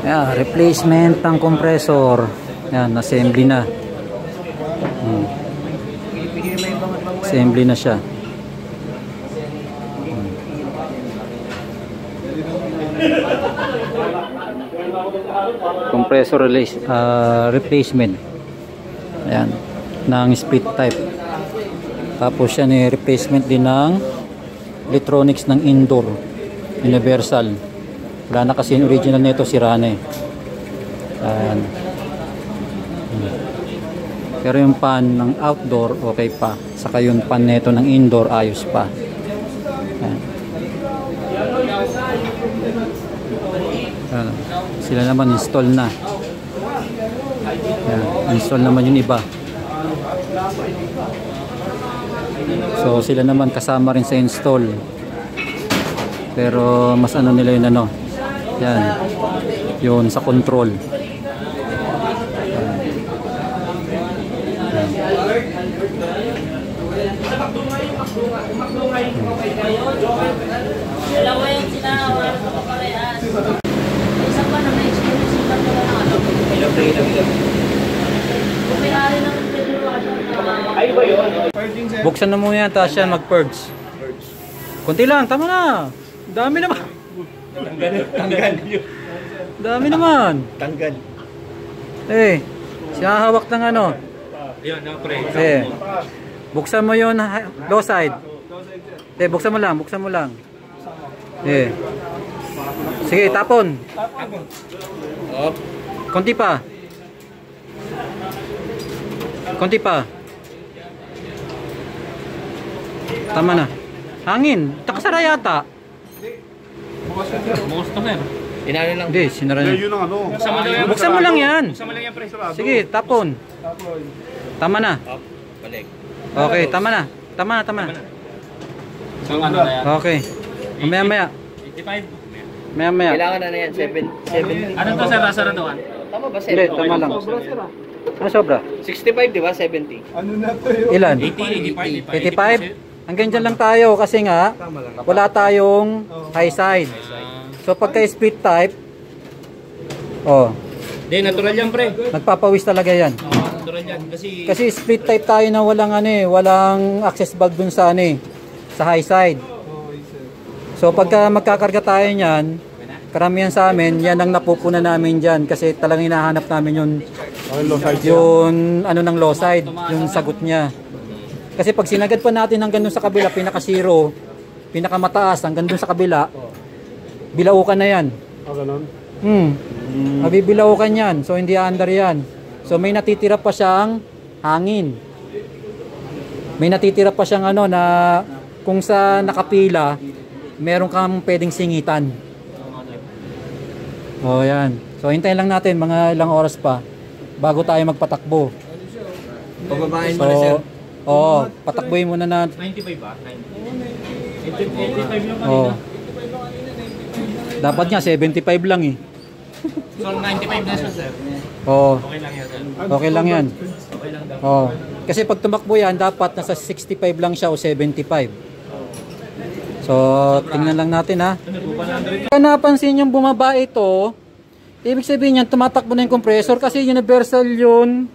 Yeah, replacement ng compressor. Yan, assembly na. Assembly na siya. Compressor replacement. Ayan, ng split type. Tapos yan replacement din ng electronics ng indoor universal. Wala na kasi yung original nito, sira na eh. Ayan. Pero yung pan ng outdoor okay pa, saka yung pan nito ng indoor ayos pa. Ayan. Ayan. Sila naman install na. Ayan. Install naman yung iba. So sila naman kasama rin sa install. Pero mas ano nila yun ano. Yan. Yun sa control. Dalawa yung sinahawan ko parehas. Isa pa na may experience yung kanila ng ano. Kumirari ng ay ba yun? Buksan na muna yan, Tasha, mag-purge. Kunti lang, tama na. Dami naman. Tanggal. Dami naman. Tanggal. Eh, sinahawak ng ano. Yun, pre. Buksan mo yun, low side. Buksan mo lang. Sige, tapon. Konti pa. Tama na. Hangin. Takasara yata. Bukas to, mer. Inano lang. Hindi, sinara niya. Yun ang ano. Buksan mo lang yan. Buksan mo lang yan, pre. Sige, tapon. Tama na. Balik. Okay, tama na. Tama na. So, ano na yan? Okay. Maya. 85. Maya. Kailangan na yan, 7. Ano to, sir? Nasa randuan? Tama ba, 7? Hindi, tama lang. Ano sobra? 65, di ba? 70. Ano na to yun? Ilan? 85. 85? Hanggang dyan lang tayo kasi nga wala tayong high side. So pagka split type, Hindi, natural yan, pre. nagpapawis talaga yan. Natural yan. Kasi split type tayo na walang access valve dun sa sa high side. So pagka magkakarga tayo niyan, karamihan sa amin, yan ang napupuna namin dyan kasi talagang hinahanap namin yung ano ng low side, yung sagot niya. Kasi pag sinagad pa natin hanggang dun sa kabila, pinaka-zero, pinaka-mataas hanggang dun sa kabila, bilaukan na yan. Ganun? Mabibilaukan yan. So hindi under yan. So may natitira pa siyang hangin. May natitira pa siyang ano na kung sa nakapila, meron kang pwedeng singitan. Yan. So hintayin lang natin mga ilang oras pa bago tayo magpatakbo. Pababain mo na, sir. Patakbuhin muna na. 95 ba? 85 yung kanina. Dapat nga 75 lang eh. So 95 na siya, sir. Okay lang yan, sir. Okay lang yan. Okay lang daw. Kasi pag tumakbo yan, dapat nasa 65 lang siya o 75. So, tingnan lang natin ha. Kaya napansin yung bumaba ito, ibig sabihin yan, tumatakbo na yung compressor kasi universal yun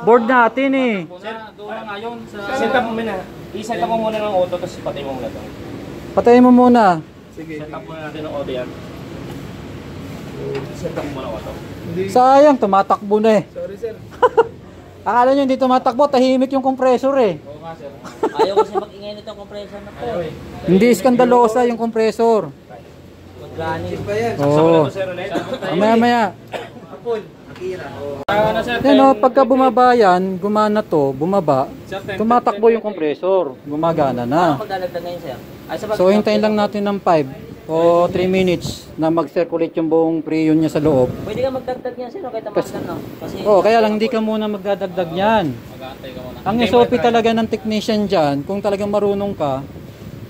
board natin eh. Sir, doon na nga yun. Set up mo muna. I-set up mo muna ng auto, tapos patay mo muna ito. Patayin mo muna. Sige. Set up muna natin ng auto yan. Set up mo muna ng auto. Sayang, tumatakbo na eh. Sorry, sir. Akala nyo hindi tumatakbo, tahimik yung compressor eh. Oo nga, sir. Ayaw kasi mag-ingay nito ang compressor na to. Hindi skandalosa yung compressor. Mag-gani. Maya. Pagka bumaba yan, gumana to, bumaba, tumatakbo yung compressor, gumagana na. Magdadagdag ngayon, sir. So hintayin lang natin ng 5 o 3 minutes na mag-circulate yung buong preyon niya sa loob. Pwede ka magdagdag niyan, sir, kahit tamasdan no? Kasi Kaya lang hindi ka muna magdadagdag niyan. Ang SOP talaga ng technician dyan, kung talagang marunong ka,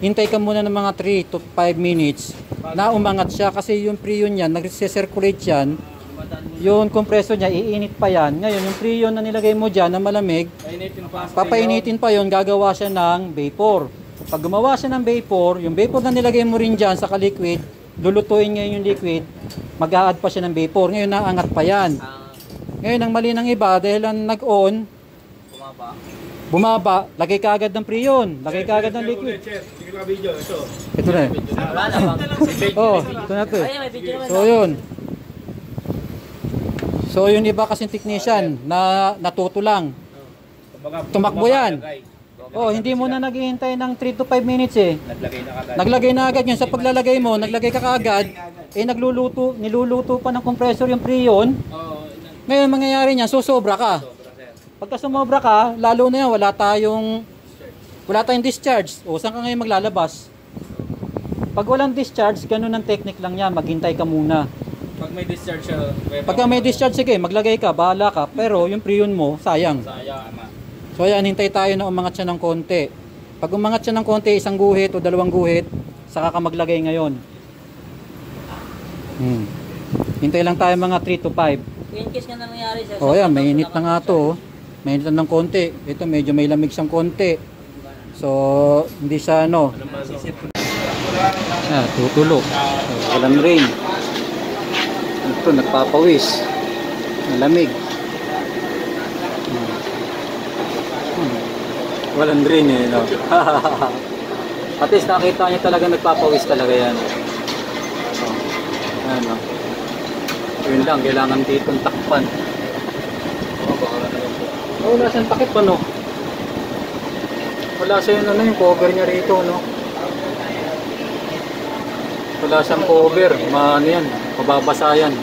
hintay ka muna ng mga 3 to 5 minutes na umangat siya kasi yung preyon niya, nag-circulate yan, yung compressor niya, iinit pa yan. Ngayon, yung preyon na nilagay mo dyan na malamig, papainitin pa yon, gagawa siya ng vapor. Pag gumawa siya ng vapor, yung vapor na nilagay mo rin dyan sa ka-liquid, lulutuin ngayon yung liquid, mag-a-add pa siya ng vapor. Ngayon naangat pa yan. Ngayon ang mali ng iba, dahil ang nag-on, bumaba, lagay ka agad ng Freon, lagay ka agad ng liquid. Ito na eh. Oh, ito na ito eh. Ay, may video naman. So yun. So yun iba kasing technician na natuto lang. Tumakbo yan. Oh, hindi mo na naghihintay ng 3 to 5 minutes eh. Naglagay na agad yun. Sa paglalagay mo, naglagay ka kaagad, eh niluluto pa ng compressor yung Freon. Ngayon mangyayari niyan, susobra ka. Pagka sumobra ka, lalo na yan, wala tayong discharge. O, saan ka ngayon maglalabas? Pag walang discharge, ganun ang technique lang yan, maghintay ka muna. Pag may discharge siya, Pagka may discharge, sige, maglagay ka, bahala ka. Pero yung Freon mo, sayang. So ayan, hintay tayo na umangat siya ng konti. Pag umangat siya ng konti, 1 guhit o 2 guhit, saka ka maglagay ngayon. Hintay lang tayo mga 3 to 5. In case nga nangyari siya. O ayan, mainit na nga to. Mainit na ng konti. Ito medyo may lamig siyang konti. So, hindi siya ano. Tutulo. Walang rain. Ito, nagpapawis. Malamig. Walang rain eh, no? At least nakita niyo talaga nagpapawis talaga yan. Ano? Yun lang, kailangan ditong takpan. Oh, wala siyang takip ano? Wala siyang ano yung cover niya rito, no? Wala siyang cover, ano yan, mababasa yan.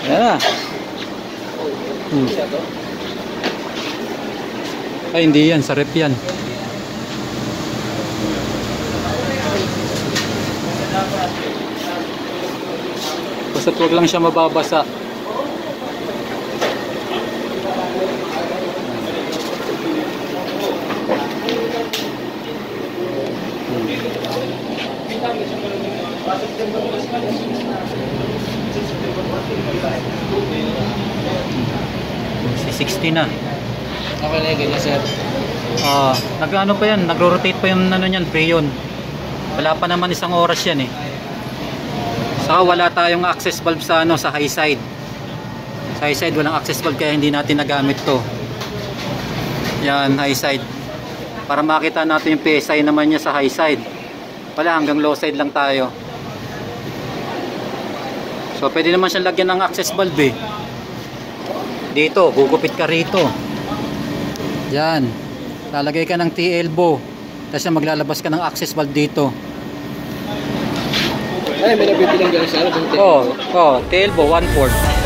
Ayan na. Ay, hindi yan. Sa rep yan. Basta't huwag lang siya mababasa. Si 60 na. Okay na ganyan, sir. Nag-ano pa yan, nagro-rotate pa yung ano niyan, Freon. Wala pa naman 1 oras yan eh. Saka wala tayong access valve sa ano, sa high side. Sa high side walang access valve kaya hindi natin nagamit to. Yan, high side. Para makita natin yung PSI naman niya sa high side. Wala, hanggang low side lang tayo. So pwede naman siyang lagyan ng access valve eh. Dito, gugupit ka rito. Yan. Lalagay ka ng T-elbow. Tapos maglalabas ka ng access valve dito. Ay, may nabibilang dyan siya. T-elbow 1/4.